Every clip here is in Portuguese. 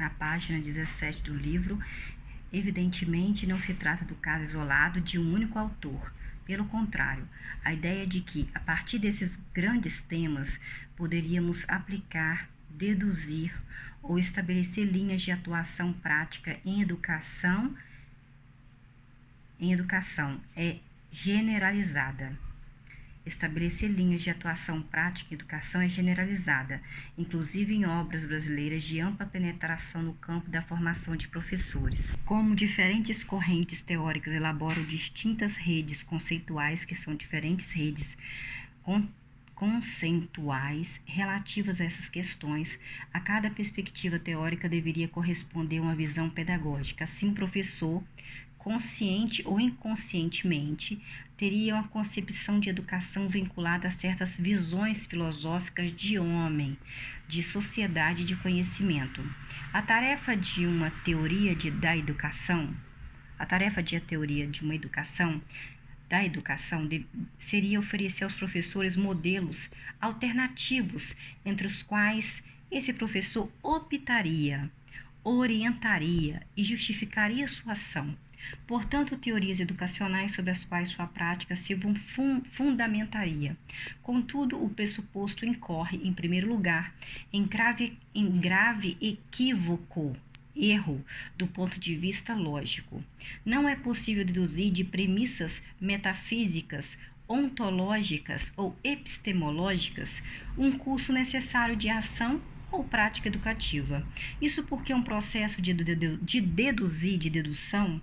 na página 17 do livro, evidentemente não se trata do caso isolado de um único autor. Pelo contrário, a ideia de que, a partir desses grandes temas, poderíamos aplicar, deduzir ou estabelecer linhas de atuação prática em educação é generalizada. Estabelecer linhas de atuação prática em educação é generalizada, inclusive em obras brasileiras de ampla penetração no campo da formação de professores. Como diferentes correntes teóricas elaboram distintas redes conceituais, que são diferentes redes conceituais relativas a essas questões, a cada perspectiva teórica deveria corresponder uma visão pedagógica. Assim, o professor, consciente ou inconscientemente, teria uma concepção de educação vinculada a certas visões filosóficas de homem, de sociedade e de conhecimento. A tarefa de uma teoria da educação seria oferecer aos professores modelos alternativos entre os quais esse professor optaria, orientaria e justificaria sua ação. Portanto, teorias educacionais sobre as quais sua prática se fundamentaria. Contudo, o pressuposto incorre, em primeiro lugar, em grave erro do ponto de vista lógico. Não é possível deduzir de premissas metafísicas, ontológicas ou epistemológicas um curso necessário de ação ou prática educativa. Isso porque um processo de dedução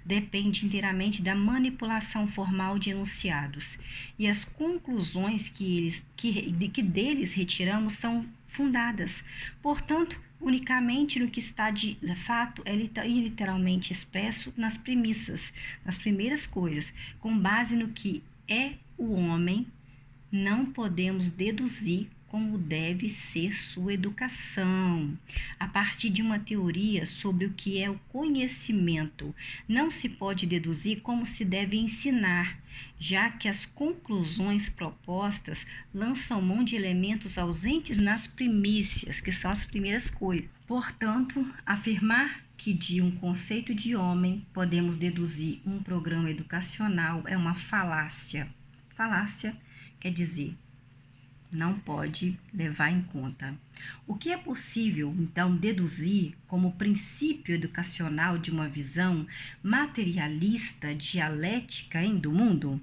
depende inteiramente da manipulação formal de enunciados, e as conclusões que deles retiramos são fundadas, portanto, unicamente no que está de fato é literalmente expresso nas premissas, nas primeiras coisas, com base no que é o homem. Não podemos deduzir como deve ser sua educação, a partir de uma teoria sobre o que é o conhecimento. Não se pode deduzir como se deve ensinar, já que as conclusões propostas lançam mão de elementos ausentes nas primícias, que são as primeiras coisas. Portanto, afirmar que de um conceito de homem podemos deduzir um programa educacional é uma falácia. Falácia quer dizer, não pode levar em conta. O que é possível, então, deduzir como princípio educacional de uma visão materialista dialética do mundo?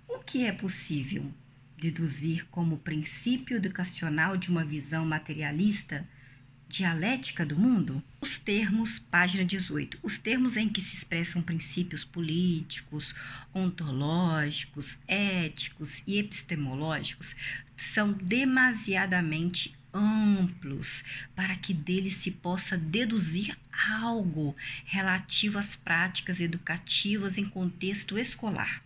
O que é possível deduzir como princípio educacional de uma visão materialista dialética do mundo? Os termos, página 18. Os termos em que se expressam princípios políticos, ontológicos, éticos e epistemológicos são demasiadamente amplos para que deles se possa deduzir algo relativo às práticas educativas em contexto escolar.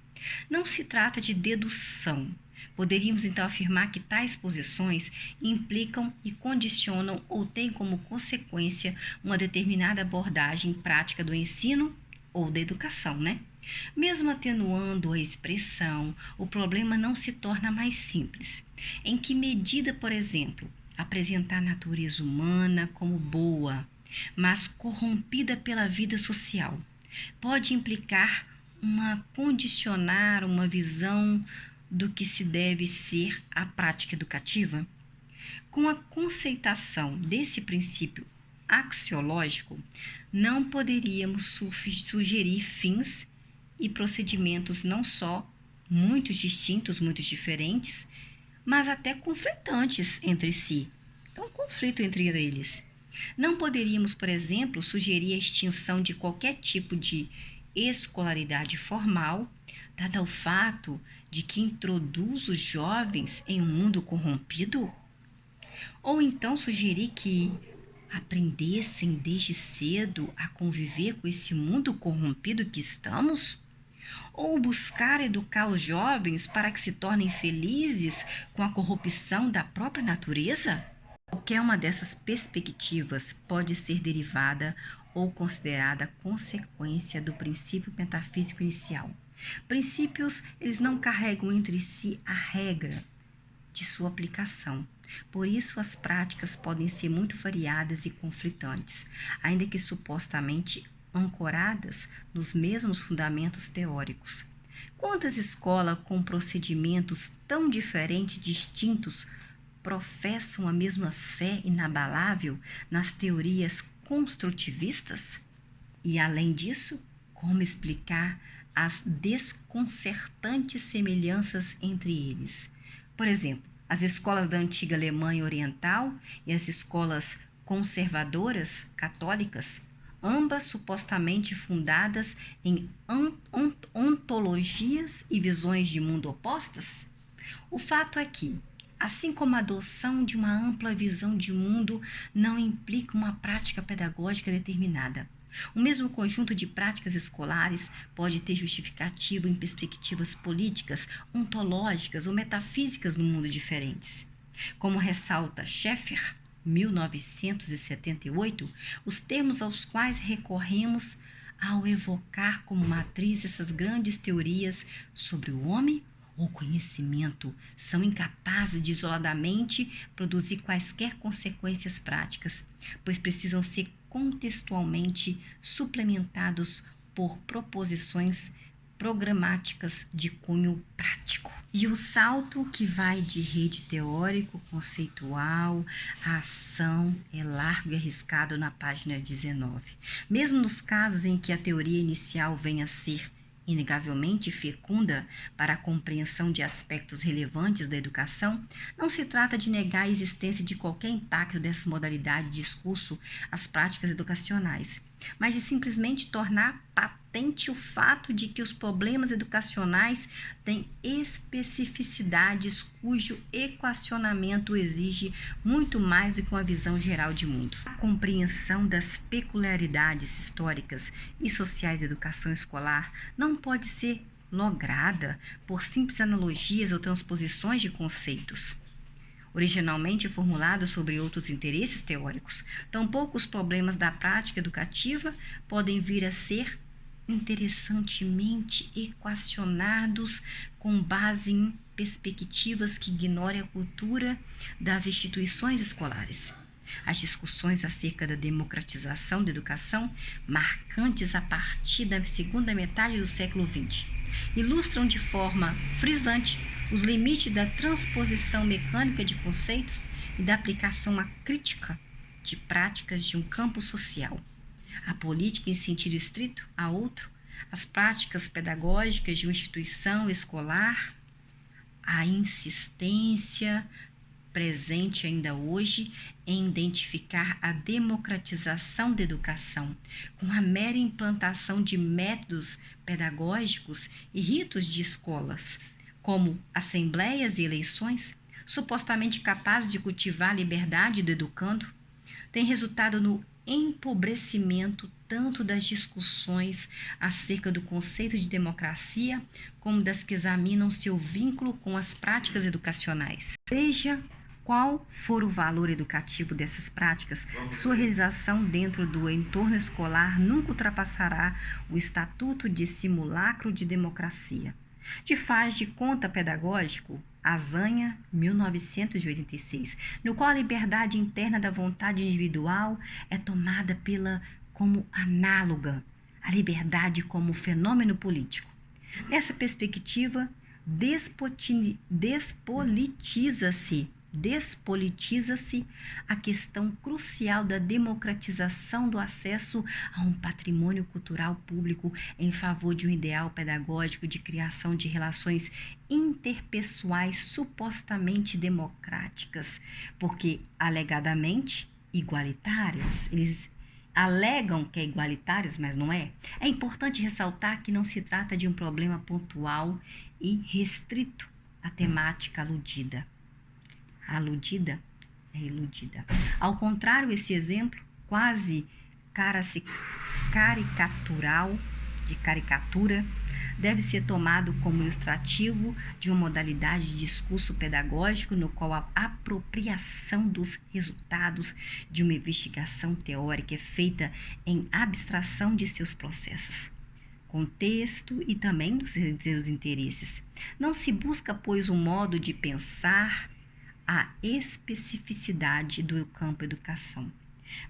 Não se trata de dedução. Poderíamos então afirmar que tais posições implicam e condicionam ou têm como consequência uma determinada abordagem prática do ensino ou da educação, Mesmo atenuando a expressão, o problema não se torna mais simples. Em que medida, por exemplo, apresentar a natureza humana como boa, mas corrompida pela vida social, pode implicar condicionar uma visão do que se deve ser a prática educativa? Com a conceitação desse princípio axiológico, não poderíamos sugerir fins e procedimentos não só muito distintos, muito diferentes, mas até conflitantes entre si. Então, conflito entre eles. Não poderíamos, por exemplo, sugerir a extinção de qualquer tipo de escolaridade formal, dado o fato de que introduz os jovens em um mundo corrompido? Ou então sugerir que aprendessem desde cedo a conviver com esse mundo corrompido que estamos? Ou buscar educar os jovens para que se tornem felizes com a corrupção da própria natureza? Qualquer uma dessas perspectivas pode ser derivada ou considerada consequência do princípio metafísico inicial. Princípios, eles não carregam entre si a regra de sua aplicação. Por isso, as práticas podem ser muito variadas e conflitantes, ainda que supostamente ancoradas nos mesmos fundamentos teóricos. Quantas escolas com procedimentos tão diferentes e distintos professam a mesma fé inabalável nas teorias construtivistas? E, além disso, como explicar as desconcertantes semelhanças entre eles? Por exemplo, as escolas da antiga Alemanha Oriental e as escolas conservadoras católicas, ambas supostamente fundadas em ontologias e visões de mundo opostas? O fato é que, assim como a adoção de uma ampla visão de mundo não implica uma prática pedagógica determinada, o mesmo conjunto de práticas escolares pode ter justificativa em perspectivas políticas, ontológicas ou metafísicas no mundo diferentes. Como ressalta Schaeffer, 1978, os termos aos quais recorremos ao evocar como matriz essas grandes teorias sobre o homem ou conhecimento são incapazes de isoladamente produzir quaisquer consequências práticas, pois precisam ser contextualmente suplementados por proposições programáticas de cunho prático. E o salto que vai de rede teórico-conceitual à ação é largo e arriscado na página 19. Mesmo nos casos em que a teoria inicial venha a ser inegavelmente fecunda para a compreensão de aspectos relevantes da educação, não se trata de negar a existência de qualquer impacto dessa modalidade de discurso às práticas educacionais, mas de simplesmente tornar patente o fato de que os problemas educacionais têm especificidades cujo equacionamento exige muito mais do que uma visão geral de mundo. A compreensão das peculiaridades históricas e sociais da educação escolar não pode ser lograda por simples analogias ou transposições de conceitos originalmente formulados sobre outros interesses teóricos. Tampouco os problemas da prática educativa podem vir a ser interessantemente equacionados com base em perspectivas que ignorem a cultura das instituições escolares. As discussões acerca da democratização da educação, marcantes a partir da segunda metade do século XX, ilustram de forma frisante os limites da transposição mecânica de conceitos e da aplicação crítica de práticas de um campo social. A política em sentido estrito, a outro, as práticas pedagógicas de uma instituição escolar, a insistência presente ainda hoje em identificar a democratização da educação com a mera implantação de métodos pedagógicos e ritos de escolas, como assembleias e eleições, supostamente capazes de cultivar a liberdade do educando, tem resultado no empobrecimento tanto das discussões acerca do conceito de democracia, como das que examinam seu vínculo com as práticas educacionais. Seja qual for o valor educativo dessas práticas, sua realização dentro do entorno escolar nunca ultrapassará o estatuto de simulacro de democracia. De faz de conta pedagógico, Azanha, 1986, no qual a liberdade interna da vontade individual é tomada como análoga à liberdade como fenômeno político. Nessa perspectiva, despolitiza-se a questão crucial da democratização do acesso a um patrimônio cultural público em favor de um ideal pedagógico de criação de relações interpessoais supostamente democráticas, porque alegadamente igualitárias. Eles alegam que é igualitárias, mas não é. É importante ressaltar que não se trata de um problema pontual e restrito à temática aludida. Aludida é iludida. Ao contrário, esse exemplo quase caricatural, de caricatura, deve ser tomado como ilustrativo de uma modalidade de discurso pedagógico no qual a apropriação dos resultados de uma investigação teórica é feita em abstração de seus processos, contexto e também dos seus interesses. Não se busca, pois, um modo de pensar à especificidade do campo educação,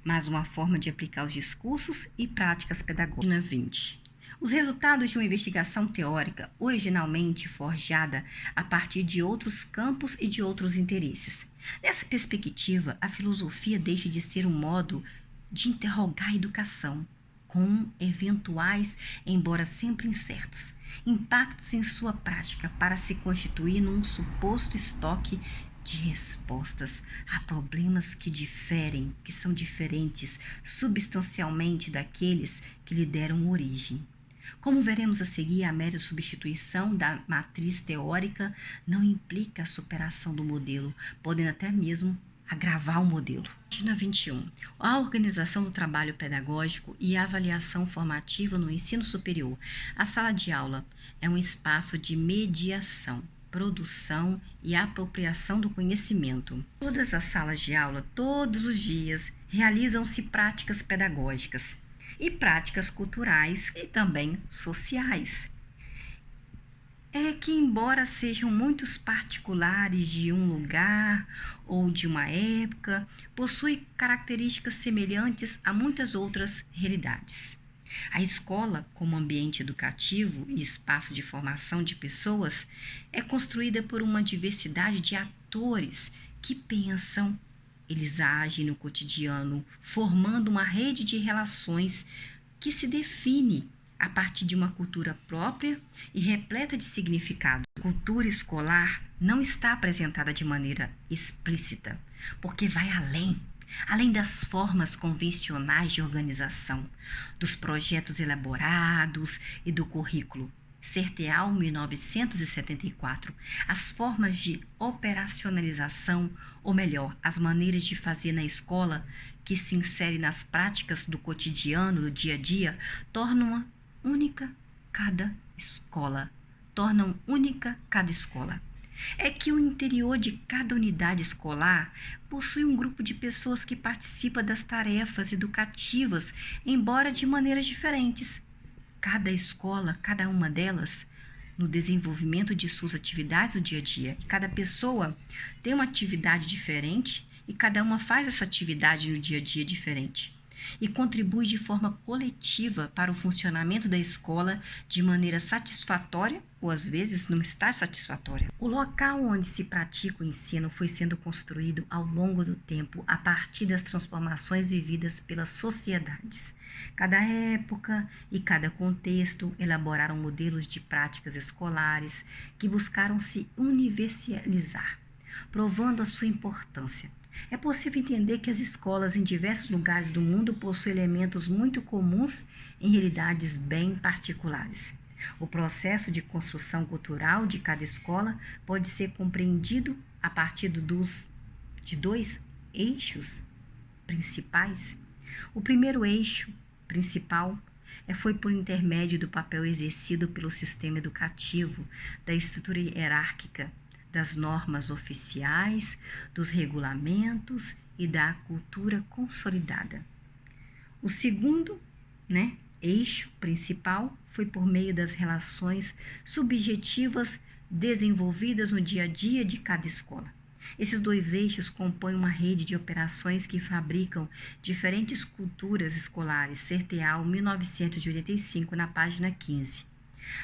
mas uma forma de aplicar os discursos e práticas pedagógicas. 20. Os resultados de uma investigação teórica originalmente forjada a partir de outros campos e de outros interesses. Nessa perspectiva, a filosofia deixa de ser um modo de interrogar a educação, com eventuais, embora sempre incertos, impactos em sua prática para se constituir num suposto estoque de respostas a problemas que são diferentes substancialmente daqueles que lhe deram origem. Como veremos a seguir, a mera substituição da matriz teórica não implica a superação do modelo, podendo até mesmo agravar o modelo. Página 21. A organização do trabalho pedagógico e a avaliação formativa no ensino superior. A sala de aula é um espaço de mediação, produção e apropriação do conhecimento. Todas as salas de aula, todos os dias, realizam-se práticas pedagógicas e práticas culturais e também sociais. É que, embora sejam muitos particulares de um lugar ou de uma época, possuem características semelhantes a muitas outras realidades. A escola, como ambiente educativo e espaço de formação de pessoas, é construída por uma diversidade de atores que pensam, eles agem no cotidiano, formando uma rede de relações que se define a partir de uma cultura própria e repleta de significado. A cultura escolar não está apresentada de maneira explícita, porque vai além das formas convencionais de organização, dos projetos elaborados e do currículo. Certeal, 1974, as formas de operacionalização, ou melhor, as maneiras de fazer na escola que se inserem nas práticas do cotidiano, do dia a dia, tornam única cada escola. É que o interior de cada unidade escolar possui um grupo de pessoas que participa das tarefas educativas, embora de maneiras diferentes. Cada escola, cada uma delas, no desenvolvimento de suas atividades no dia a dia. E cada pessoa tem uma atividade diferente e cada uma faz essa atividade no dia a dia diferente. E contribui de forma coletiva para o funcionamento da escola de maneira satisfatória ou às vezes não está satisfatória. O local onde se pratica o ensino foi sendo construído ao longo do tempo a partir das transformações vividas pelas sociedades. Cada época e cada contexto elaboraram modelos de práticas escolares que buscaram se universalizar, provando a sua importância. É possível entender que as escolas em diversos lugares do mundo possuem elementos muito comuns em realidades bem particulares. O processo de construção cultural de cada escola pode ser compreendido a partir de dois eixos principais. O primeiro eixo principal foi por intermédio do papel exercido pelo sistema educativo, da estrutura hierárquica, das normas oficiais, dos regulamentos e da cultura consolidada. O segundo, eixo principal foi por meio das relações subjetivas desenvolvidas no dia a dia de cada escola. Esses dois eixos compõem uma rede de operações que fabricam diferentes culturas escolares, Certeal, 1985, na página 15.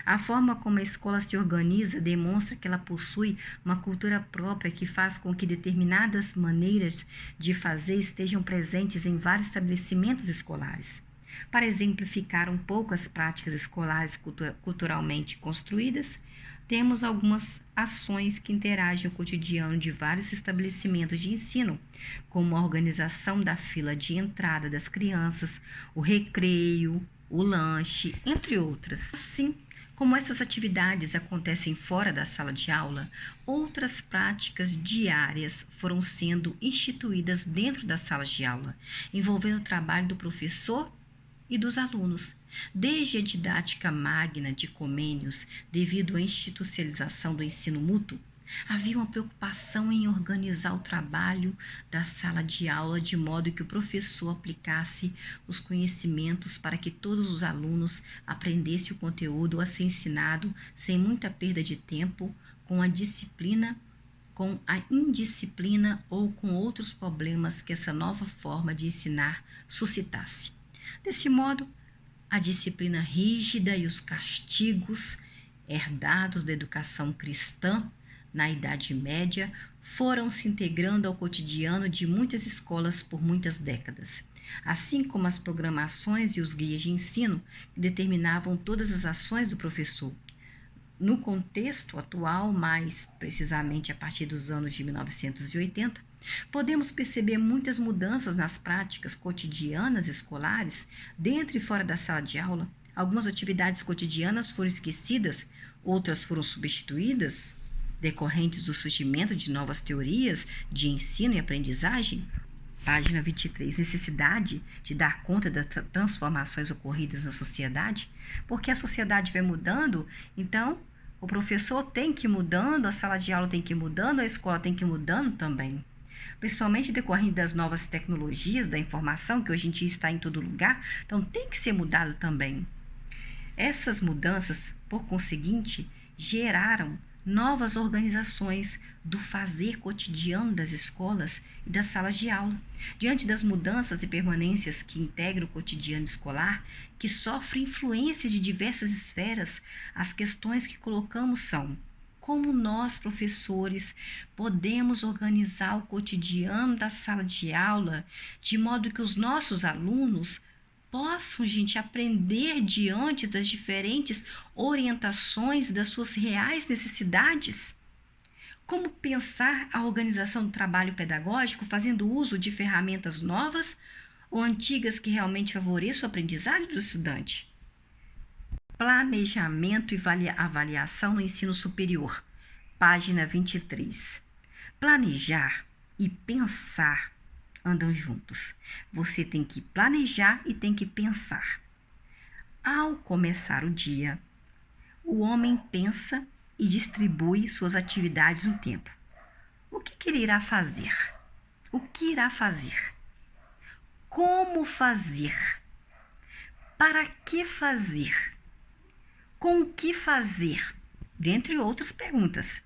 A forma como a escola se organiza demonstra que ela possui uma cultura própria que faz com que determinadas maneiras de fazer estejam presentes em vários estabelecimentos escolares. Para exemplificar um pouco as práticas escolares culturalmente construídas, temos algumas ações que interagem o cotidiano de vários estabelecimentos de ensino, como a organização da fila de entrada das crianças, o recreio, o lanche, entre outras. Assim, como essas atividades acontecem fora da sala de aula, outras práticas diárias foram sendo instituídas dentro das salas de aula, envolvendo o trabalho do professor e dos alunos. Desde a didática magna de Comênios, devido à institucionalização do ensino mútuo, havia uma preocupação em organizar o trabalho da sala de aula de modo que o professor aplicasse os conhecimentos para que todos os alunos aprendessem o conteúdo a ser ensinado sem muita perda de tempo, com a disciplina com a indisciplina ou com outros problemas que essa nova forma de ensinar suscitasse. Desse modo, a disciplina rígida e os castigos herdados da educação cristã na Idade Média foram se integrando ao cotidiano de muitas escolas por muitas décadas, assim como as programações e os guias de ensino que determinavam todas as ações do professor. No contexto atual, mais precisamente a partir dos anos de 1980, podemos perceber muitas mudanças nas práticas cotidianas escolares, dentro e fora da sala de aula. Algumas atividades cotidianas foram esquecidas, outras foram substituídas, decorrentes do surgimento de novas teorias de ensino e aprendizagem. Página 23. Necessidade de dar conta das transformações ocorridas na sociedade, porque a sociedade vai mudando, então o professor tem que ir mudando, a sala de aula tem que ir mudando, a escola tem que ir mudando também. Principalmente decorrente das novas tecnologias da informação, que hoje em dia está em todo lugar, então tem que ser mudado também. Essas mudanças, por conseguinte, geraram novas organizações do fazer cotidiano das escolas e das salas de aula. Diante das mudanças e permanências que integram o cotidiano escolar, que sofre influências de diversas esferas, as questões que colocamos são: como nós, professores, podemos organizar o cotidiano da sala de aula de modo que os nossos alunos possam, aprender diante das diferentes orientações das suas reais necessidades? Como pensar a organização do trabalho pedagógico fazendo uso de ferramentas novas ou antigas que realmente favoreçam o aprendizado do estudante? Planejamento e avaliação no ensino superior, página 23. Planejar e pensar andam juntos. Você tem que planejar e tem que pensar. Ao começar o dia, o homem pensa e distribui suas atividades no tempo. O que ele irá fazer? O que irá fazer? Como fazer? Para que fazer? Com o que fazer? Dentre outras perguntas.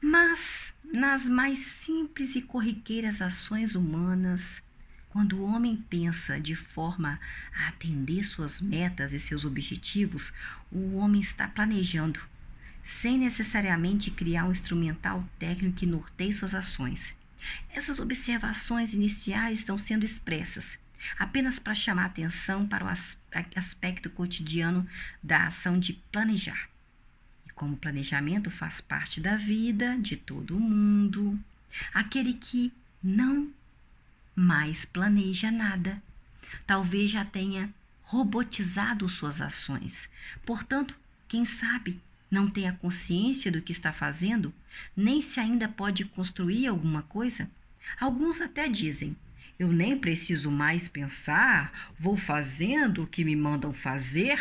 Mas, nas mais simples e corriqueiras ações humanas, quando o homem pensa de forma a atender suas metas e seus objetivos, o homem está planejando, sem necessariamente criar um instrumental técnico que norteie suas ações. Essas observações iniciais estão sendo expressas apenas para chamar atenção para o aspecto cotidiano da ação de planejar. E como o planejamento faz parte da vida de todo mundo, aquele que não mais planeja nada, talvez já tenha robotizado suas ações. Portanto, quem sabe não tenha consciência do que está fazendo, nem se ainda pode construir alguma coisa. Alguns até dizem: eu nem preciso mais pensar, vou fazendo o que me mandam fazer,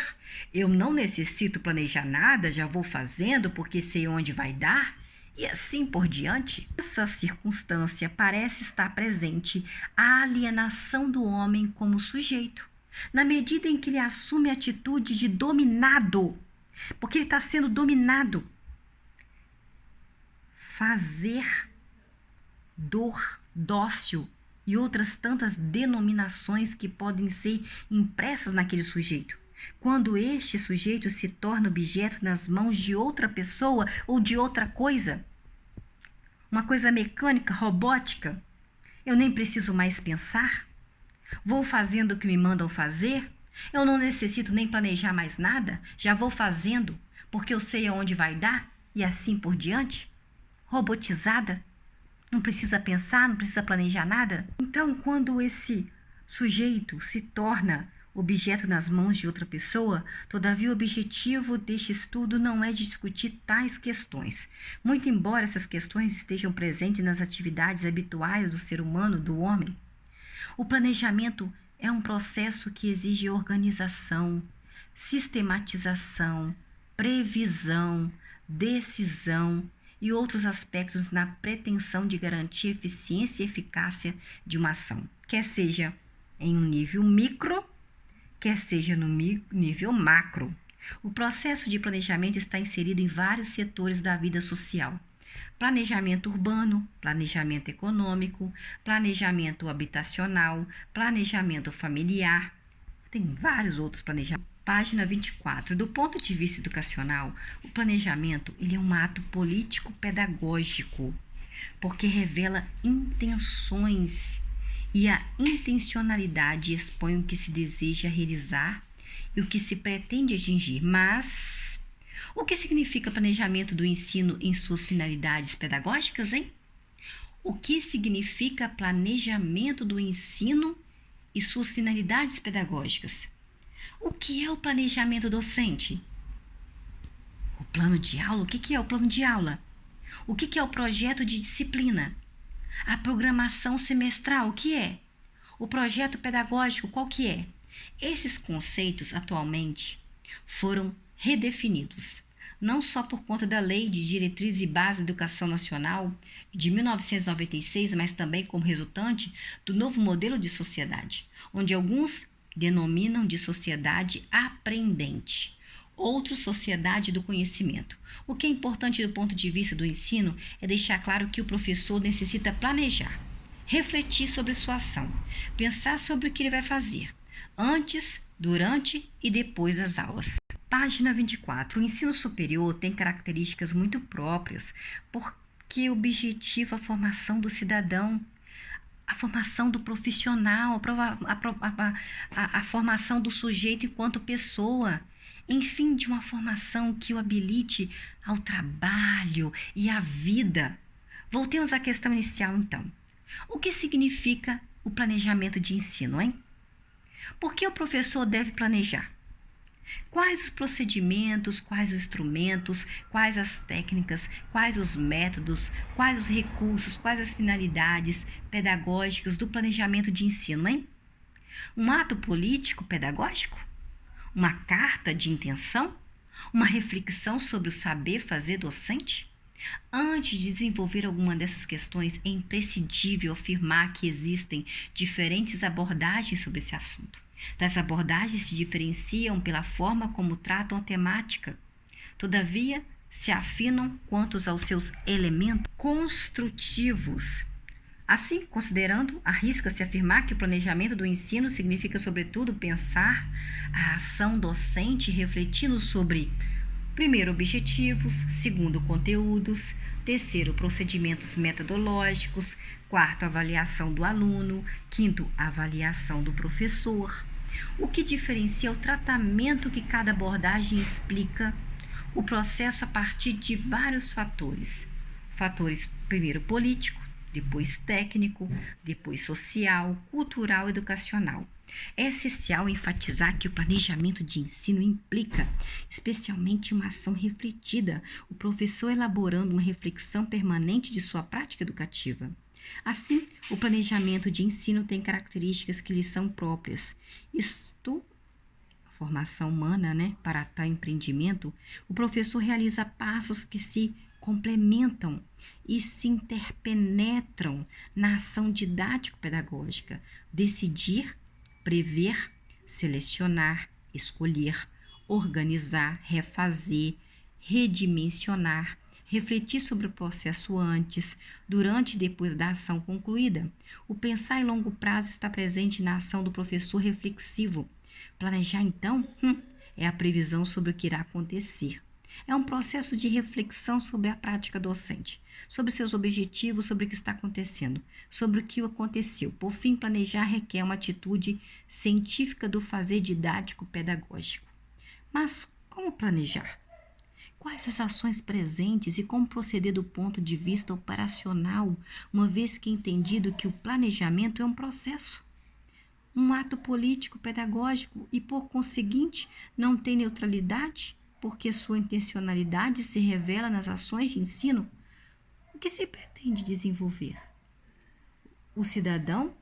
eu não necessito planejar nada, já vou fazendo porque sei onde vai dar, e assim por diante. Essa circunstância parece estar presente a alienação do homem como sujeito, na medida em que ele assume a atitude de dominado, porque ele está sendo dominado. Fazer, dor, dócil e outras tantas denominações que podem ser impressas naquele sujeito. Quando este sujeito se torna objeto nas mãos de outra pessoa ou de outra coisa, uma coisa mecânica, robótica, eu nem preciso mais pensar, vou fazendo o que me mandam fazer, eu não necessito nem planejar mais nada, já vou fazendo porque eu sei aonde vai dar e assim por diante, robotizada. Não precisa pensar, não precisa planejar nada. Então, quando esse sujeito se torna objeto nas mãos de outra pessoa, todavia o objetivo deste estudo não é discutir tais questões. Muito embora essas questões estejam presentes nas atividades habituais do ser humano, do homem, o planejamento é um processo que exige organização, sistematização, previsão, decisão e outros aspectos na pretensão de garantir eficiência e eficácia de uma ação, quer seja em um nível micro, quer seja no nível macro. O processo de planejamento está inserido em vários setores da vida social. Planejamento urbano, planejamento econômico, planejamento habitacional, planejamento familiar. Tem vários outros planejamentos. Página 24. Do ponto de vista educacional, o planejamento ele é um ato político-pedagógico, porque revela intenções e a intencionalidade expõe o que se deseja realizar e o que se pretende atingir. Mas o que significa planejamento do ensino em suas finalidades pedagógicas, hein? O que significa planejamento do ensino e suas finalidades pedagógicas? O que é o planejamento docente? O plano de aula? O que é o plano de aula? O que é o projeto de disciplina? A programação semestral, o que é? O projeto pedagógico, qual que é? Esses conceitos, atualmente, foram redefinidos, não só por conta da Lei de Diretrizes e Bases da Educação Nacional de 1996, mas também como resultante do novo modelo de sociedade, onde alguns denominam de sociedade aprendente, outros sociedade do conhecimento. O que é importante do ponto de vista do ensino é deixar claro que o professor necessita planejar, refletir sobre sua ação, pensar sobre o que ele vai fazer, antes, durante e depois das aulas. Página 24. O ensino superior tem características muito próprias, porque objetiva a formação do cidadão, a formação do profissional, a formação do sujeito enquanto pessoa, enfim, de uma formação que o habilite ao trabalho e à vida. Voltemos à questão inicial, então. O que significa o planejamento de ensino, hein? Por que o professor deve planejar? Quais os procedimentos, quais os instrumentos, quais as técnicas, quais os métodos, quais os recursos, quais as finalidades pedagógicas do planejamento de ensino, hein? Um ato político pedagógico? Uma carta de intenção? Uma reflexão sobre o saber fazer docente? Antes de desenvolver alguma dessas questões, é imprescindível afirmar que existem diferentes abordagens sobre esse assunto. Das abordagens se diferenciam pela forma como tratam a temática. Todavia, se afinam quanto aos seus elementos construtivos. Assim, considerando, arrisca-se afirmar que o planejamento do ensino significa, sobretudo, pensar a ação docente refletindo sobre, primeiro, objetivos, segundo, conteúdos, terceiro, procedimentos metodológicos, quarto, avaliação do aluno, quinto, avaliação do professor. O que diferencia o tratamento que cada abordagem explica o processo a partir de vários fatores. Fatores, primeiro, político, depois técnico, depois social, cultural e educacional. É essencial enfatizar que o planejamento de ensino implica, especialmente, uma ação refletida, o professor elaborando uma reflexão permanente de sua prática educativa. Assim, o planejamento de ensino tem características que lhe são próprias. Isto, a formação humana, para tal empreendimento, o professor realiza passos que se complementam e se interpenetram na ação didático-pedagógica. Decidir, prever, selecionar, escolher, organizar, refazer, redimensionar, refletir sobre o processo antes, durante e depois da ação concluída. O pensar em longo prazo está presente na ação do professor reflexivo. Planejar, então, é a previsão sobre o que irá acontecer. É um processo de reflexão sobre a prática docente, sobre seus objetivos, sobre o que está acontecendo, sobre o que aconteceu. Por fim, planejar requer uma atitude científica do fazer didático-pedagógico. Mas como planejar? Quais as ações presentes e como proceder do ponto de vista operacional, uma vez que é entendido que o planejamento é um processo, um ato político-pedagógico e, por conseguinte, não tem neutralidade, porque sua intencionalidade se revela nas ações de ensino? O que se pretende desenvolver? O cidadão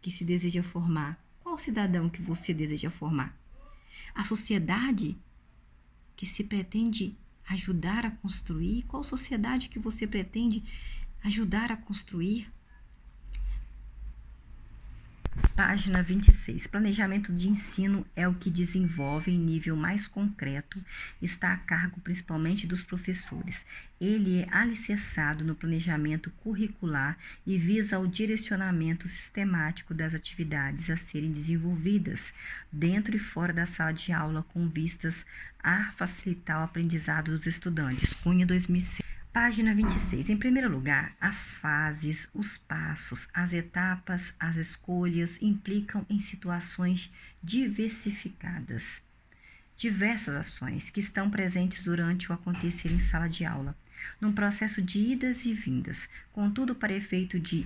que se deseja formar. Qual cidadão que você deseja formar? A sociedade que se pretende ajudar a construir? Qual sociedade que você pretende ajudar a construir? Página 26. Planejamento de ensino é o que desenvolve em nível mais concreto, está a cargo principalmente dos professores. Ele é alicerçado no planejamento curricular e visa ao direcionamento sistemático das atividades a serem desenvolvidas dentro e fora da sala de aula com vistas a facilitar o aprendizado dos estudantes. Cunha, 2006. Página 26. Em primeiro lugar, as fases, os passos, as etapas, as escolhas implicam em situações diversificadas. Diversas ações que estão presentes durante o acontecer em sala de aula, num processo de idas e vindas. Contudo, para efeito de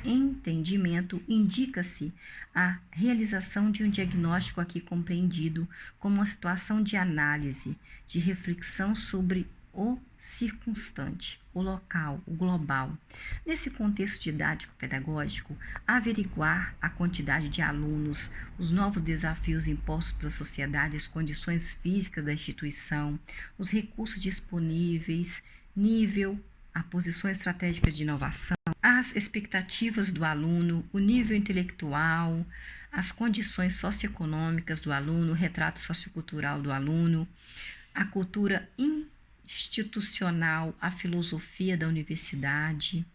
entendimento, indica-se a realização de um diagnóstico aqui compreendido como uma situação de análise, de reflexão sobre o circunstante, o local, o global. Nesse contexto didático-pedagógico, averiguar a quantidade de alunos, os novos desafios impostos pela sociedade, as condições físicas da instituição, os recursos disponíveis, nível, a posição estratégica de inovação, as expectativas do aluno, o nível intelectual, as condições socioeconômicas do aluno, o retrato sociocultural do aluno, a cultura institucional, a filosofia da universidade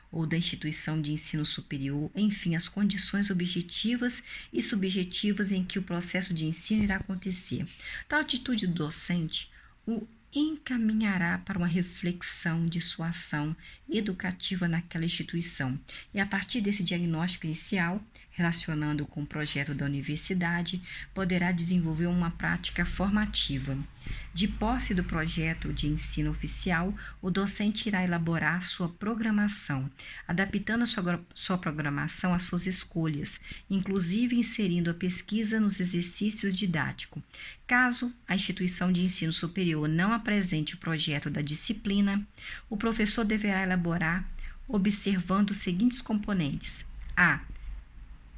ou da instituição de ensino superior, enfim, as condições objetivas e subjetivas em que o processo de ensino irá acontecer. Tal atitude do docente o encaminhará para uma reflexão de sua ação educativa naquela instituição. E a partir desse diagnóstico inicial, relacionando com o projeto da universidade, poderá desenvolver uma prática formativa. De posse do projeto de ensino oficial, o docente irá elaborar sua programação, adaptando sua programação às suas escolhas, inclusive inserindo a pesquisa nos exercícios didáticos. Caso a instituição de ensino superior não apresente o projeto da disciplina, o professor deverá elaborar observando os seguintes componentes. A.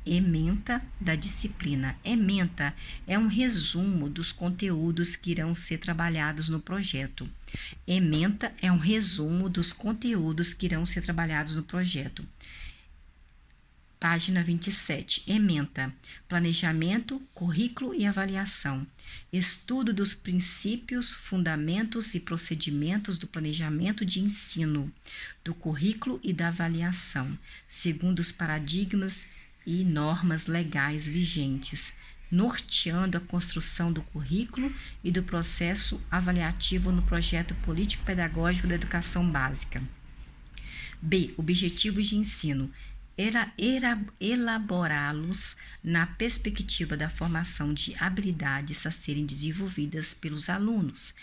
Ementa da disciplina. Ementa é um resumo dos conteúdos que irão ser trabalhados no projeto. Ementa é um resumo dos conteúdos que irão ser trabalhados no projeto. Página 27. Ementa. Planejamento, currículo e avaliação. Estudo dos princípios, fundamentos e procedimentos do planejamento de ensino, do currículo e da avaliação, segundo os paradigmas e normas legais vigentes, norteando a construção do currículo e do processo avaliativo no projeto político-pedagógico da educação básica. B. Objetivos de ensino. Elaborá-los na perspectiva da formação de habilidades a serem desenvolvidas pelos alunos,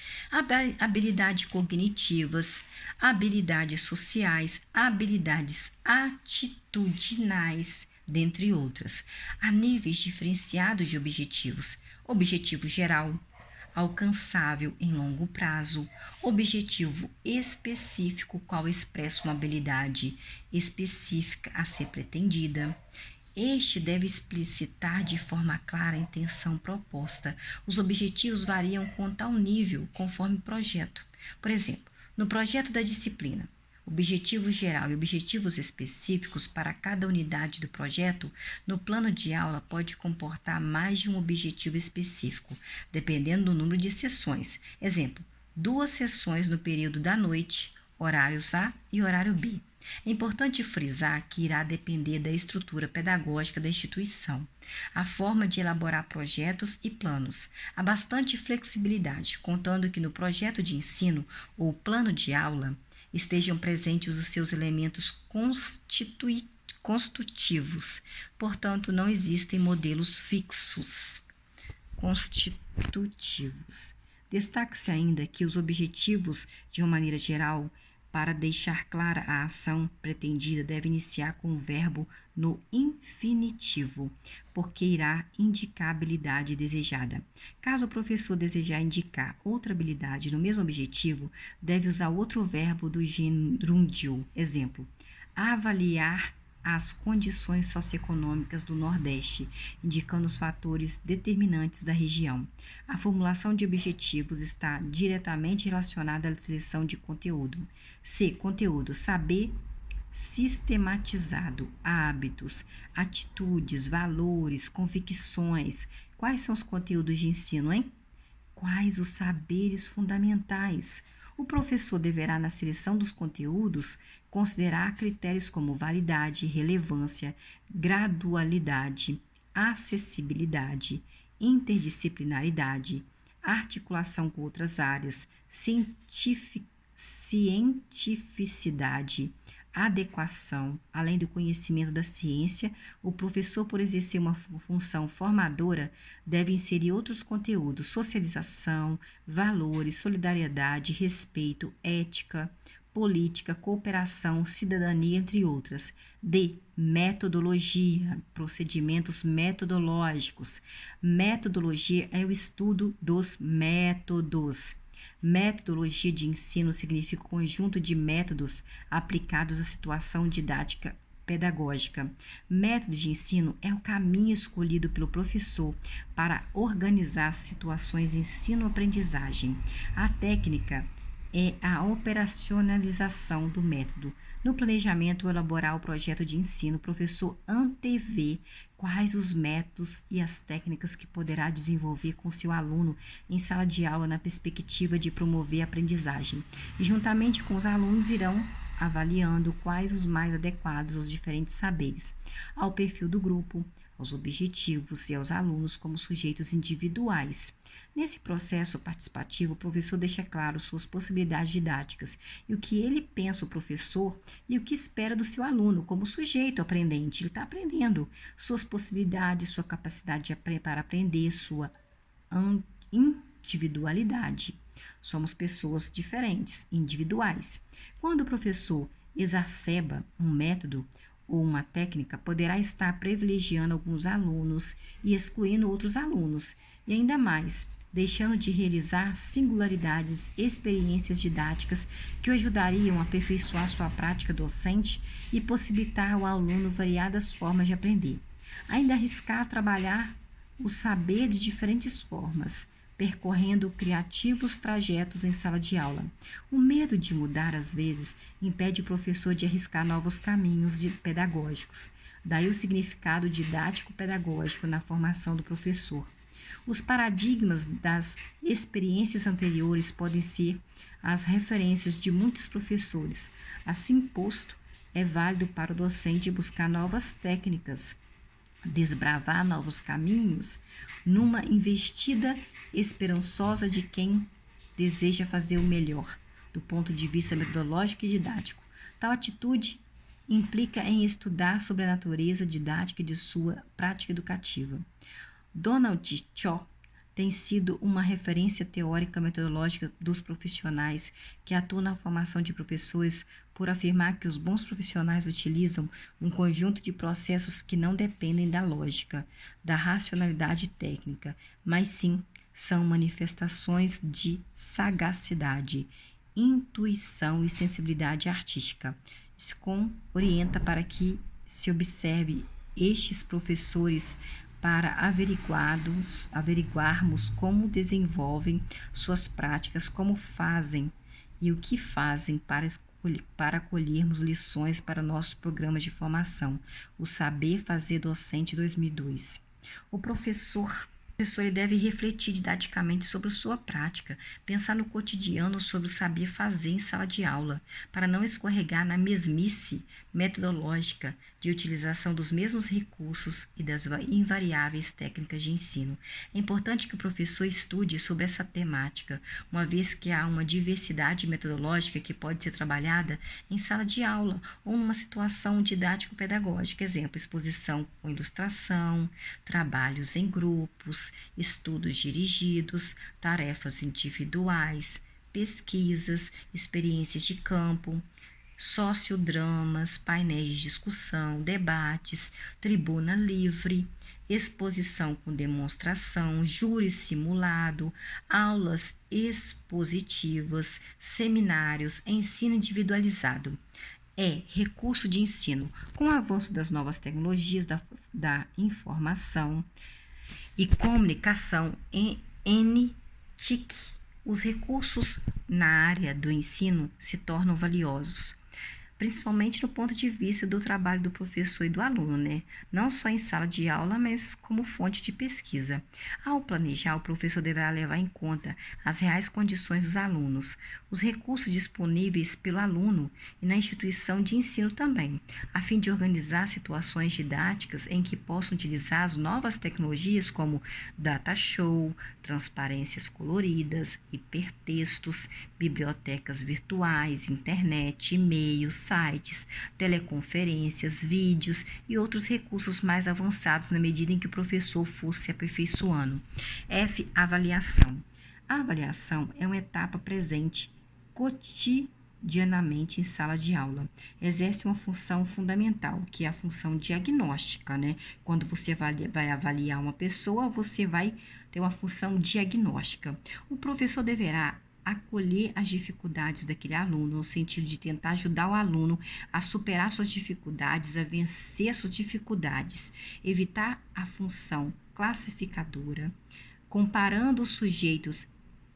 habilidades cognitivas, habilidades sociais, habilidades atitudinais, dentre outras, a níveis diferenciados de objetivos: objetivo geral, alcançável em longo prazo, objetivo específico, qual expressa uma habilidade específica a ser pretendida. Este deve explicitar de forma clara a intenção proposta. Os objetivos variam com tal nível conforme o projeto. Por exemplo, no projeto da disciplina, objetivo geral e objetivos específicos para cada unidade do projeto, no plano de aula pode comportar mais de um objetivo específico, dependendo do número de sessões. Exemplo, 2 sessões no período da noite, horários A e horário B. É importante frisar que irá depender da estrutura pedagógica da instituição, a forma de elaborar projetos e planos. Há bastante flexibilidade, contando que no projeto de ensino ou plano de aula estejam presentes os seus elementos constitutivos. Portanto, não existem modelos fixos constitutivos. Destaque-se ainda que os objetivos, de uma maneira geral, para deixar clara a ação pretendida, deve iniciar com o verbo no infinitivo, porque irá indicar a habilidade desejada. Caso o professor desejar indicar outra habilidade no mesmo objetivo, deve usar outro verbo do gerúndio. Exemplo, avaliar as condições socioeconômicas do Nordeste, indicando os fatores determinantes da região. A formulação de objetivos está diretamente relacionada à seleção de conteúdo. C. Conteúdo. Saber sistematizado hábitos, atitudes, valores, convicções. Quais são os conteúdos de ensino, hein? Quais os saberes fundamentais? O professor deverá, na seleção dos conteúdos, considerar critérios como validade, relevância, gradualidade, acessibilidade, interdisciplinaridade, articulação com outras áreas, cientificidade, adequação. Além do conhecimento da ciência, o professor, por exercer uma função formadora, deve inserir outros conteúdos: socialização, valores, solidariedade, respeito, ética, política, cooperação, cidadania, entre outras. D. Metodologia, procedimentos metodológicos. Metodologia é o estudo dos métodos. Metodologia de ensino significa o conjunto de métodos aplicados à situação didática pedagógica. Método de ensino é o caminho escolhido pelo professor para organizar situações ensino-aprendizagem. A técnica é a operacionalização do método. No planejamento ou elaborar o projeto de ensino, o professor antevê quais os métodos e as técnicas que poderá desenvolver com seu aluno em sala de aula na perspectiva de promover a aprendizagem. E juntamente com os alunos irão avaliando quais os mais adequados aos diferentes saberes, ao perfil do grupo, aos objetivos e aos alunos como sujeitos individuais. Nesse processo participativo, o professor deixa claro suas possibilidades didáticas e o que ele pensa, o professor, e o que espera do seu aluno como sujeito aprendente. Ele está aprendendo suas possibilidades, sua capacidade para aprender, sua individualidade. Somos pessoas diferentes, individuais. Quando o professor exacerba um método ou uma técnica, poderá estar privilegiando alguns alunos e excluindo outros alunos, e ainda mais, deixando de realizar singularidades, experiências didáticas que o ajudariam a aperfeiçoar sua prática docente e possibilitar ao aluno variadas formas de aprender. Ainda arriscar trabalhar o saber de diferentes formas, percorrendo criativos trajetos em sala de aula. O medo de mudar, às vezes, impede o professor de arriscar novos caminhos pedagógicos. Daí o significado didático-pedagógico na formação do professor. Os paradigmas das experiências anteriores podem ser as referências de muitos professores. Assim posto, é válido para o docente buscar novas técnicas, desbravar novos caminhos, numa investida esperançosa de quem deseja fazer o melhor, do ponto de vista metodológico e didático. Tal atitude implica em estudar sobre a natureza didática de sua prática educativa. Donald Shaw tem sido uma referência teórica metodológica dos profissionais que atuam na formação de professores por afirmar que os bons profissionais utilizam um conjunto de processos que não dependem da lógica, da racionalidade técnica, mas sim são manifestações de sagacidade, intuição e sensibilidade artística. SCOM orienta para que se observe estes professores para averiguarmos como desenvolvem suas práticas, como fazem e o que fazem para colhermos lições para nossos programas de formação, o Saber Fazer Docente 2002. O professor ele deve refletir didaticamente sobre a sua prática, pensar no cotidiano sobre o saber fazer em sala de aula, para não escorregar na mesmice metodológica de utilização dos mesmos recursos e das invariáveis técnicas de ensino. É importante que o professor estude sobre essa temática, uma vez que há uma diversidade metodológica que pode ser trabalhada em sala de aula ou numa situação didático-pedagógica, exemplo, exposição com ilustração, trabalhos em grupos, estudos dirigidos, tarefas individuais, pesquisas, experiências de campo, sociodramas, painéis de discussão, debates, tribuna livre, exposição com demonstração, júri simulado, aulas expositivas, seminários, ensino individualizado. É recurso de ensino. Com o avanço das novas tecnologias da informação e comunicação em NTIC, os recursos na área do ensino se tornam valiosos. principalmente no ponto de vista do trabalho do professor e do aluno, né? Não só em sala de aula, mas como fonte de pesquisa. Ao planejar, o professor deverá levar em conta as reais condições dos alunos, os recursos disponíveis pelo aluno e na instituição de ensino também, a fim de organizar situações didáticas em que possam utilizar as novas tecnologias como data show, transparências coloridas, hipertextos, bibliotecas virtuais, internet, e-mails, sites, teleconferências, vídeos e outros recursos mais avançados na medida em que o professor fosse se aperfeiçoando. F. Avaliação. A avaliação é uma etapa presente cotidianamente em sala de aula. Exerce uma função fundamental, que é a função diagnóstica, né? Quando você vai avaliar uma pessoa, você vai ter uma função diagnóstica. O professor deverá acolher as dificuldades daquele aluno, no sentido de tentar ajudar o aluno a superar suas dificuldades, a vencer suas dificuldades, evitar a função classificadora, comparando os sujeitos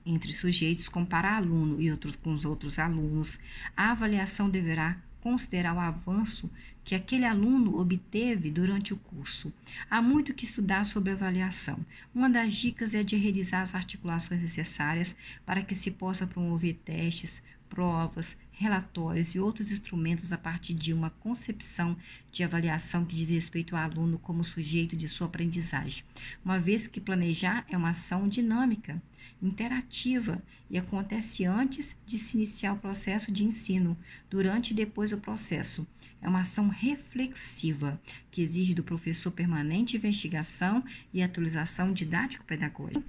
entre sujeitos, comparar aluno e outros com os outros alunos. A avaliação deverá considerar o avanço que aquele aluno obteve durante o curso. Há muito que estudar sobre avaliação. Uma das dicas é de realizar as articulações necessárias para que se possa promover testes, provas, relatórios e outros instrumentos a partir de uma concepção de avaliação que diz respeito ao aluno como sujeito de sua aprendizagem, uma vez que planejar é uma ação dinâmica, interativa e acontece antes de se iniciar o processo de ensino, durante e depois do processo. É uma ação reflexiva que exige do professor permanente investigação e atualização didático-pedagógica.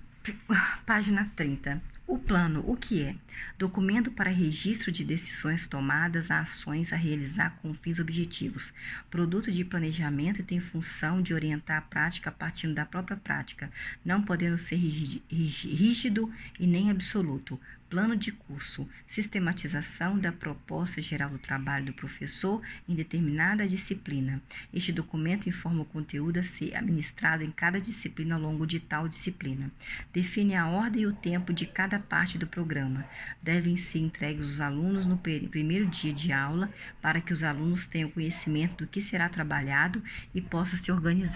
Página 30. O plano, o que é? Documento para registro de decisões tomadas a ações a realizar com fins objetivos. Produto de planejamento e tem função de orientar a prática partindo da própria prática, não podendo ser rígido e nem absoluto. Plano de curso, sistematização da proposta geral do trabalho do professor em determinada disciplina. Este documento informa o conteúdo a ser administrado em cada disciplina ao longo de tal disciplina. Define a ordem e o tempo de cada parte do programa. Devem ser entregues aos alunos no primeiro dia de aula para que os alunos tenham conhecimento do que será trabalhado e possa se organizar.